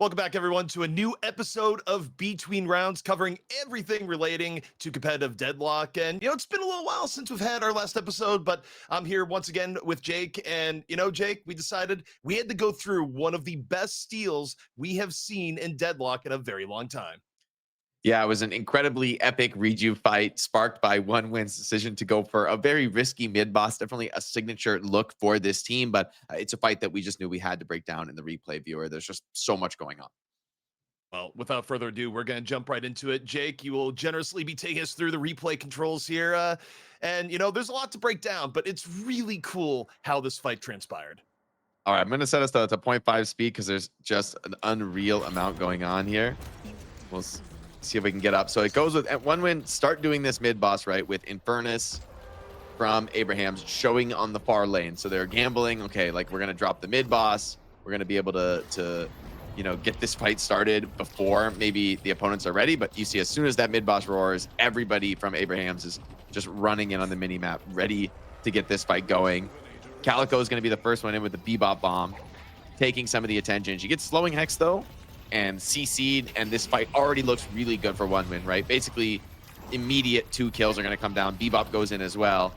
Welcome back, everyone, to a new episode of Between Rounds, covering everything relating to competitive Deadlock. And, it's been a little while since we've had our last episode, but I'm here once again with Jake. And, Jake, we decided we had to go through one of the best steals we have seen in Deadlock in a very long time. Yeah, it was an incredibly epic REJUVE fight sparked by OneWin's decision to go for a very risky mid boss. Definitely a signature look for this team, but it's a fight that we just knew we had to break down in the replay viewer. There's just so much going on. Well, without further ado, we're going to jump right into it. Jake, you will generously be taking us through the replay controls here. And, there's a lot to break down, but it's really cool how this fight transpired. All right, I'm going to set us to 0.5 speed because there's just an unreal amount going on here. We'll see if we can get up. So it goes with OneWin, start doing this mid boss, right, with Infernus from Abraham's showing on the far lane. So they're gambling, okay, like we're going to drop the mid boss. We're going to be able to get this fight started before maybe the opponents are ready. But you see, as soon as that mid boss roars, everybody from Abraham's is just running in on the mini map, ready to get this fight going. Calico is going to be the first one in with the Bebop bomb, taking some of the attention. She gets slowing Hex though, and CC'd, and this fight already looks really good for OneWin, right? Basically, immediate 2 kills are going to come down. Bebop goes in as well.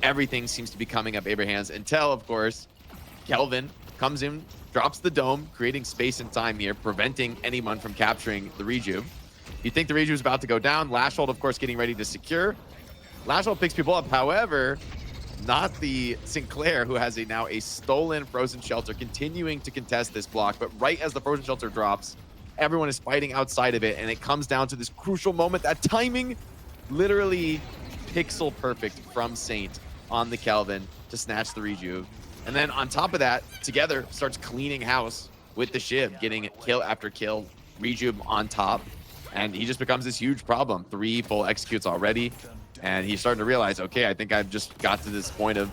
Everything seems to be coming up Abraham's until, of course, Kelvin comes in, drops the dome, creating space and time here, preventing anyone from capturing the REJUVE. You think the REJUVE is about to go down. Lashhold, of course, getting ready to secure. Lashhold picks people up. However, not the Sinclair, who has now a stolen Frozen Shelter, continuing to contest this block. But right as the Frozen Shelter drops, everyone is fighting outside of it, and it comes down to this crucial moment. That timing, literally pixel perfect from Saint on the Kelvin to snatch the REJUVE. And then on top of that, together starts cleaning house with the Shiv, getting kill after kill, REJUVE on top. And he just becomes this huge problem. 3 full executes already. And he's starting to realize, okay, I think I've just got to this point of,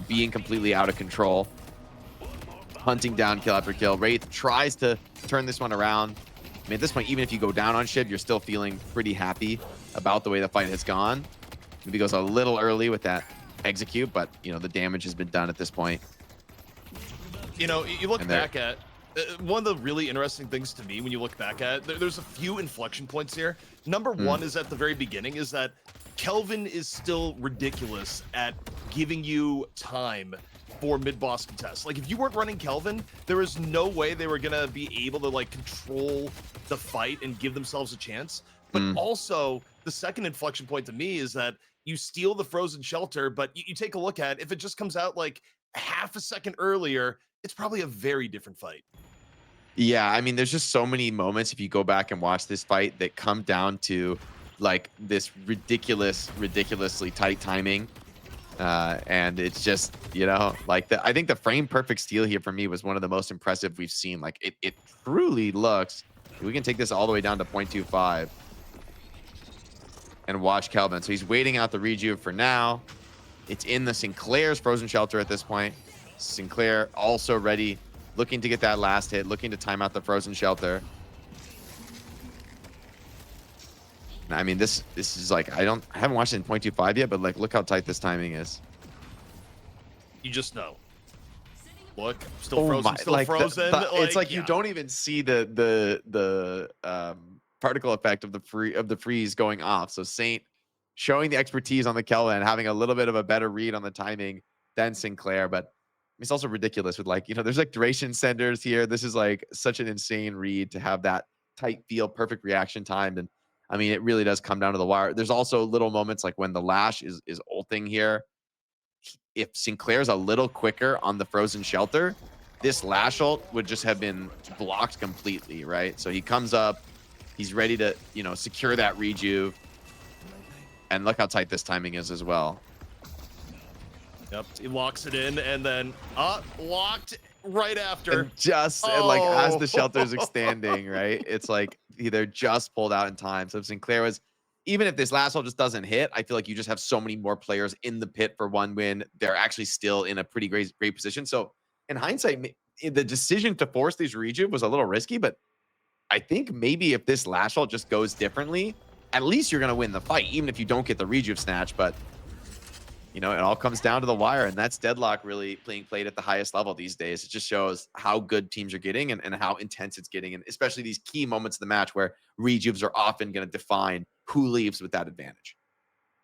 being completely out of control. Hunting down kill after kill. Wraith tries to turn this one around. I mean, at this point, even if you go down on Shiv, you're still feeling pretty happy about the way the fight has gone. Maybe goes a little early with that execute, but, the damage has been done at this point. You look back at one of the really interesting things to me when you look back at it, there's a few inflection points here. Number one is at the very beginning is that Kelvin is still ridiculous at giving you time for mid-boss contests. Like, if you weren't running Kelvin, there was no way they were gonna be able to control the fight and give themselves a chance. But also, the second inflection point to me is that you steal the Frozen Shelter, but you take a look at if it just comes out like half a second earlier, it's probably a very different fight. Yeah, I mean, there's just so many moments if you go back and watch this fight that come down to this ridiculously tight timing. And it's just, I think the frame perfect steal here for me was one of the most impressive we've seen. Like, it truly looks, we can take this all the way down to 0.25 and watch Kelvin. So he's waiting out the REJUVE for now. It's in the Sinclair's Frozen Shelter at this point. Sinclair also ready, looking to get that last hit, looking to time out the Frozen Shelter. I mean, this is I haven't watched it in 0.25 yet, but look how tight this timing is. You just know. Look, still frozen, still frozen. It's you don't even see the particle effect of the freeze going off. So Saint showing the expertise on the Kelvin, having a little bit of a better read on the timing than Sinclair, but it's also ridiculous with there's duration senders here. This is such an insane read to have that tight feel, perfect reaction time. And I mean, it really does come down to the wire. There's also little moments like when the Lash is ulting here. If Sinclair's a little quicker on the Frozen Shelter, this Lash ult would just have been blocked completely, right? So he comes up, he's ready to, secure that REJUVE. And look how tight this timing is as well. Yep, he locks it in and then locked right after. And just as the shelter's extending, right? It's they're just pulled out in time. So if Sinclair was, even if this last hole just doesn't hit, I feel like you just have so many more players in the pit for OneWin. They're actually still in a pretty great position. So in hindsight, the decision to force these REJUVE was a little risky, but I think maybe if this last hole just goes differently, at least you're going to win the fight, even if you don't get the REJUVE snatch. But you know, it all comes down to the wire, and that's Deadlock really being played at the highest level these days. It just shows how good teams are getting and how intense it's getting, and especially these key moments of the match where rejuves are often going to define who leaves with that advantage.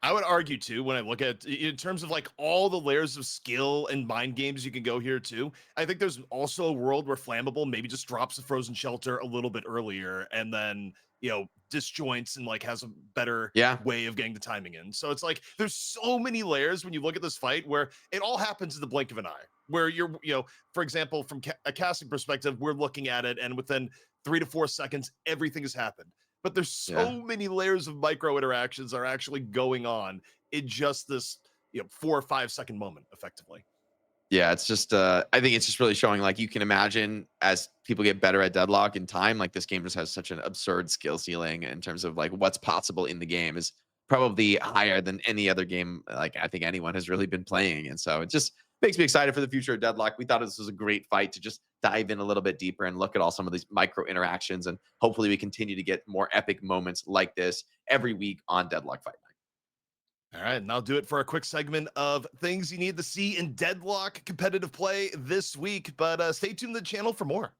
I would argue too, when I look at in terms of like all the layers of skill and mind games you can go here too. I think there's also a world where Flammable maybe just drops a frozen shelter a little bit earlier and then, you know, disjoints and like has a better Yeah, way of getting the timing in. So it's like there's so many layers when you look at this fight where it all happens in the blink of an eye. Where you're, you know, for example, from a casting perspective, we're looking at it and within 3 to 4 seconds, everything has happened, but there's yeah. so many layers of micro interactions are actually going on in just this, you know, 4 or 5 second moment effectively. Yeah, it's just I think it's just really showing like you can imagine as people get better at Deadlock in time, like this game just has such an absurd skill ceiling in terms of like what's possible in the game is probably higher than any other game like I think anyone has really been playing. And so it just makes me excited for the future of Deadlock. We thought this was a great fight to just dive in a little bit deeper and look at all some of these micro interactions, and hopefully we continue to get more epic moments like this every week on Deadlock Fight Night. All right, and I'll do it for a quick segment of things you need to see in Deadlock competitive play this week, but stay tuned to the channel for more.